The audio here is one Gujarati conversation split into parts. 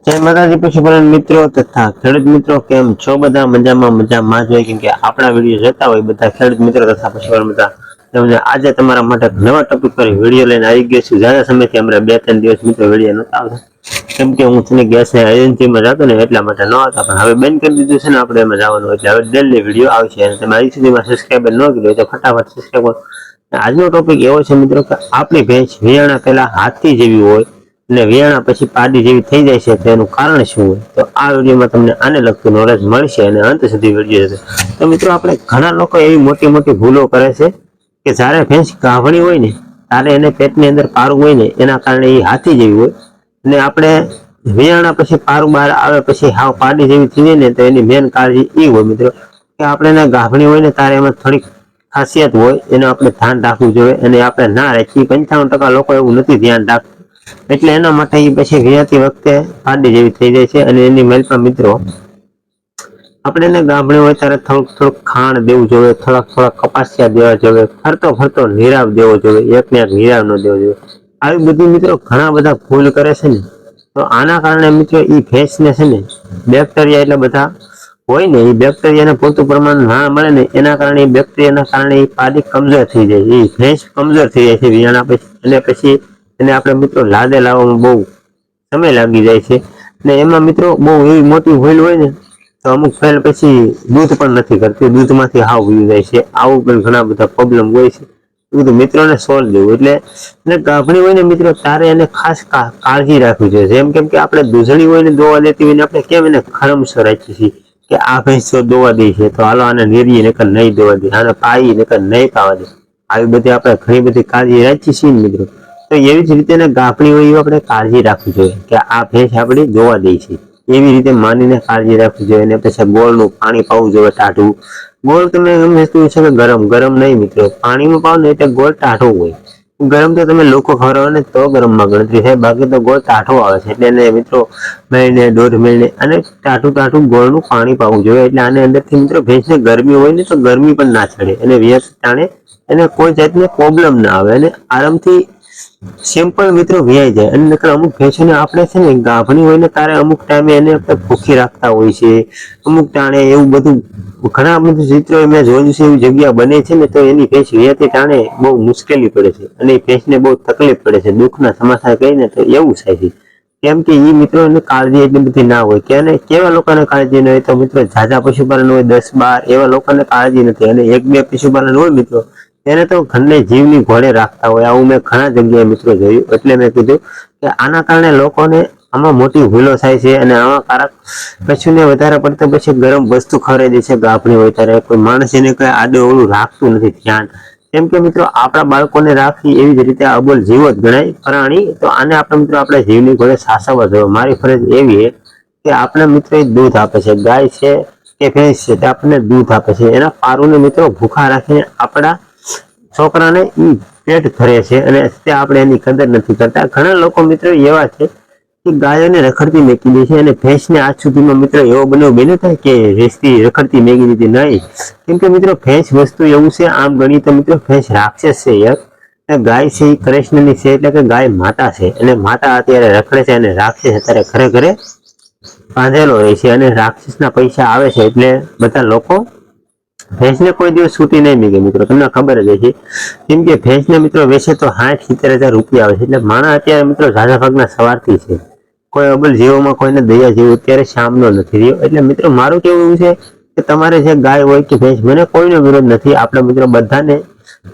જય માતાજી પશુપાલન મિત્રો તથા ખેડૂત મિત્રો કેમ છો? બધા મજામાં જ હોય, કેમ કે આપણા વિડીયો જોતા હોય બધા ખેડૂત મિત્રો તથા પશુપાલન બધા આજે તમારા માટે નવા ટોપિક પર વિડીયો લઈને આવી ગયો છું. જ્યાદા સમયથી અમે 2-3 દિવસ મિત્રો વિડીયો નતા આવતા, કેમ કે હું તને ગેસ એજન્સીમાં જતો ને એટલા માટે ન હતા, પણ હવે બંધ કરી દીધું છે ને આપણે એમાં જવાનું, એટલે હવે ડેલી વિડીયો આવશે. અને તમે હજી સુધીમાં સબસ્ક્રાઈબર ન કર્યો તો ફટાફટ સબસ્ક્રાઈબ કરો. આજનો ટોપિક એવો છે મિત્રો કે આપણી ભેંસ વિયાણા પહેલા હાથી જેવી હોય અને વિયાણા પછી પાડી જેવી થઈ જાય છે, તો એનું કારણ શું હોય? તો આ વિડીયોમાં તમને આને લગતું નોલેજ મળશે અને અંત સુધી વિડીયો જશે. તો મિત્રો આપણે ઘણા લોકો એવી મોટી મોટી ભૂલો કરે છે કે જ્યારે ભેંસ ગાભણી હોય ને ત્યારે એને પેટની અંદર પારું હોય ને એના કારણે એ હાથી જેવી હોય, અને આપણે વિયાણા પછી પારું બહાર આવે પછી હાવ પાડી જેવી થઈ જાય ને તો એની મેન કાળજી એ હોય મિત્રો કે આપણે એને ગાભણી હોય ને ત્યારે એમાં થોડીક ખાસિયત હોય, એનું આપણે ધ્યાન રાખવું જોઈએ. અને આપણે ના રાખીએ 95% લોકો એવું નથી ધ્યાન રાખતા, એટલે એના માટે એ પછી વિયાતી વખતે પાડી જેવી થઈ જાય છે. અને એની મેલમાં મિત્રો આપણે એને ગાભણી હોય ત્યારે થોડુંક ખાણ દેવું જોઈએ, થોડાક કપાસિયા દેવા જોઈએ, ફરતો નીરાવ દેવો જોઈએ, એકને એક નીરાવ ન દેવો જોઈએ. આવી બધી મિત્રો ઘણા બધા ભૂલ કરે છે ને, તો આના કારણે મિત્રો એ ભેંસને છે ને બેક્ટેરિયા એટલે બધા હોય ને, એ બેક્ટેરિયાને પૂરતું પ્રમાણ ના મળે ને એના કારણે એ બેક્ટેરિયાના કારણે એ પાડી કમજોર થઈ જાય, એ ભેંસ કમજોર થઈ જાય છે વિયાણા પછી. અને પછી એને આપણે મિત્રો લાદે લાવવામાં બહુ સમય લાગી જાય છે. ને એમાં મિત્રો બહુ એવી મોટી ભૂલ હોય ને તો અમુક ફેલ પછી દૂધ પણ નથી કરતી, દૂધમાંથી હાવ વયું જાય છે. આવું પણ ઘણા બધા પ્રોબ્લેમ હોય છે, બધું મિત્રોને સોલ્વ દેવું. એટલે એને ગાભણી હોય ને મિત્રો તારે એને ખાસ કાળજી રાખવી જોઈએ. જેમ કેમ કે આપણે દૂધણી હોય ને દોવા દેતી હોય ને આપણે કેમ એને ખરમશો રાખીએ છીએ કે આ ભેંસ તો દોવા દે છે તો હાલો આને નીરીએ નકર નહીં દોવા દે, આને પાઈ નકર નહીં પાવા દે. આવી બધી આપણે ઘણી બધી કાળજી રાખીએ છીએ મિત્રો. તો એવી જ રીતે એને ગાભણી હોય એવી આપણે કાળજી રાખવી જોઈએ કે આ ભેંસ આપણી દોવા દે છે, એવી રીતે માનીને કાળજી રાખવી જોઈએ. અને પછી ગોળનું પાણી પાવું જોઈએ ટાઢું. ગોળ તમે એમ વસ્તુ છે કે ગરમ નહીં મિત્રો, પાણીમાં પાવ ને એટલે ગોળ ટાઢો હોય. ગરમ તો તમે લોકો ખવડાવો ને તો ગરમમાં ગણતરી થાય, બાકી તો ગોળ ટાઢો આવે છે. એટલે એને મિત્રો મહિને 1.5 મહિને અને ટાઢું ગોળનું પાણી પાવું જોઈએ. એટલે આને અંદરથી મિત્રો ભેંસને ગરમી હોય ને તો ગરમી પણ ના ચડે, અને વ્યસ ટાણે એને કોઈ જાતને પ્રોબ્લેમ ના આવે અને આરામથી સિમ્પલ મિત્રો વ્યાઈ જાય. અને નકર અમુક ભેંસોને આપણે છે ને ગાભણી હોય ને ત્યારે અમુક ટાઈમે એને આપણે ભૂખી રાખતા હોય છે, અમુક ટાણે એવું બધું ઘણા બધું ચિત્રો મેં જોયું છે, એવી જગ્યા બને છે ને તો એની ભેંસ વ્યાતી ટાણે બહુ મુશ્કેલી પડે છે અને એ ભેંસને બહુ તકલીફ પડે છે, દુઃખના સમાચાર કહીને તો એવું થાય છે. કેમ કે એ મિત્રો એની કાળજી એટલી બધી ના હોય. કે કેવા લોકોને કાળજી ન હોય તો મિત્રો ઝાઝા પશુપાલન હોય 10-12 એવા લોકોને કાળજી નથી, અને 1-2 પશુપાલન હોય મિત્રો એને તો ઘરને જીવની ઘોડે રાખતા હોય. આવું મેં ઘણા જગ્યાએ મિત્રો જોયું. એટલે મેં કીધું કે આના કારણે લોકોને આમાં મોટી ભૂલો થાય છે. અને આમાં કારક પશુને વધારે પડતો પછી ગરમ વસ્તુ ખવડાવી દે છે ગાભણી હોય ત્યારે. કોઈ માણસ એને કઈ આડું અવળું રાખતું નથી ધ્યાન. કેમ કે મિત્રો આપણા બાળકોને રાખી એવી જ રીતે અબોલ જીવો જ ગણાય પ્રાણી, તો આને આપણે મિત્રો આપણે જીવની ઘોડે સાચવવા જોઈએ. મારી ફરજ એવી કે આપણે મિત્રો દૂધ આપે છે, ગાય છે કે ભેંસ છે તે આપણને દૂધ આપે છે, એના પારુને મિત્રો ભૂખા રાખીને આપણા છોકરાને પેટ ભરે છે, અને તે આપણે એની કદર નથી કરતા. ઘણા લોકો મિત્રો એવા છે કે ગાયોને રખડતી મેકી દે છે, અને ભેંસને આજ સુધીમાં મિત્રો એવો બન્યો થાય કે ભેંસથી રખડતી મેકી દીધી નહીં. કેમ કે મિત્રો ભેંસ વસ્તુ એવું છે, આમ ગણી તો મિત્રો ભેંસ રાક્ષસ છે એક, ગાય છે એ કૃષ્ણની છે, એટલે કે ગાય માતા છે. અને માતા અત્યારે રખડે છે અને રાક્ષસ અત્યારે ઘરે બાંધેલો રહે છે, અને રાક્ષસના પૈસા આવે છે એટલે બધા લોકો ભેંસને કોઈ દિવસ છૂટી નહીં મેકે મિત્રો, તમને ખબર જ છે. કેમ કે ભેંસને મિત્રો વેચે તો 60-70 હજાર રૂપિયા આવે છે. એટલે માણસ અત્યારે મિત્રો ઝાઝા ભાગના સવારથી છે, કોઈ અબલ જીવોમાં કોઈને દયા જેવું અત્યારે સામનો નથી રહ્યો. એટલે મિત્રો મારું કેવું એવું છે કે તમારે જે ગાય હોય કે ભેંસ, મને કોઈનો વિરોધ નથી, આપણે મિત્રો બધાને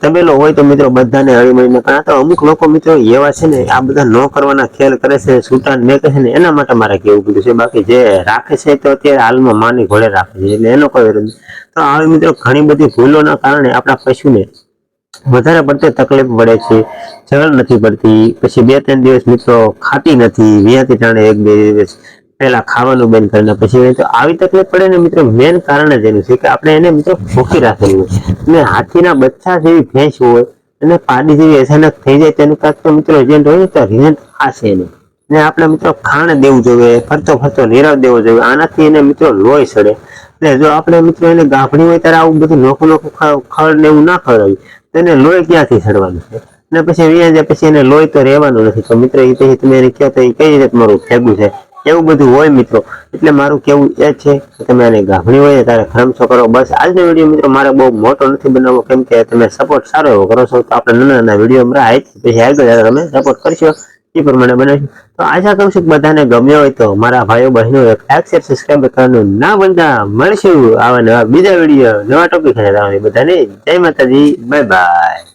તબેલો હોય તો મિત્રો બધાને હળી મળીને. પણ આ તો અમુક લોકો મિત્રો એવા છે ને આ બધા ન કરવાના ખેલ કરે છે, છૂટા મેકે છે ને, એના માટે મારે કેવું કીધું છે. બાકી જે રાખે છે તો અત્યારે હાલમાં માની ઘોડે રાખે છે, એટલે એનો કોઈ વિરોધ નથી. તો આવી મિત્રો ઘણી બધી ભૂલોના કારણે આપણા પશુને વધારે પડતી તકલીફ પડે છે, જળ નથી પડતી, પછી 2-3 દિવસ મિત્રો ખાતી નથી, વ્યાતી ટાણે 1-2 દિવસ પહેલા ખાવાનું બંધ કરીને પછી તો આવી તકલીફ પડે ને મિત્રો મેન કારણ જ એનું છે કે આપણે એને મિત્રો ભૂખી રાખેલી હોય. અને હાથીના બચ્ચા જેવી ભેંસ હોય અને પાડી જેવી અચાનક થઈ જાય તેનું કાંક તો મિત્રો એજન્ટ હોય તો રિઝલ્ટ આ છે એનું. ને આપણે મિત્રો ખાણ દેવું જોઈએ, ફરતો નીરવ દેવો જોઈએ, આનાથી એને મિત્રો લોહી સડે. એટલે જો આપણે મિત્રો એને ગાભણી હોય ત્યારે આવું બધું નોખું ખડ ને એવું ના ખવડાવી તો એને લોહી ક્યાંથી સડવાનું છે, અને પછી વ્યાજ પછી એને લોહી તો રહેવાનું નથી. તો મિત્રો એ પછી તમે એને કહો તો એ કઈ રીતે તમારું ભેગું છે, એવું બધું હોય મિત્રો. એટલે મારું કેવું એ છે કે તમે આને ગાભણી હોય ત્યારે ખરમશો કરો. બસ આજનો વિડીયો મિત્રો મારે બહુ મોટો નથી બનાવવો, કેમ કે તમે સપોર્ટ સારો એવો કરો છો તો આપણે નાના નાના વિડીયો પછી આગળ તમે સપોર્ટ કરશો એ પ્રમાણે બનાવીશું. તો આશા કરું છું કે બધાને ગમ્યો હોય તો મારા ભાઈઓ બહેનો એક લાઈક શેર સબસ્ક્રાઇબ કરવાનું ના ભૂલતા. મળશું આવા નવા બીજા વિડીયો નવા ટોપિક સાથે. બધાને જય માતાજી, બાય બાય.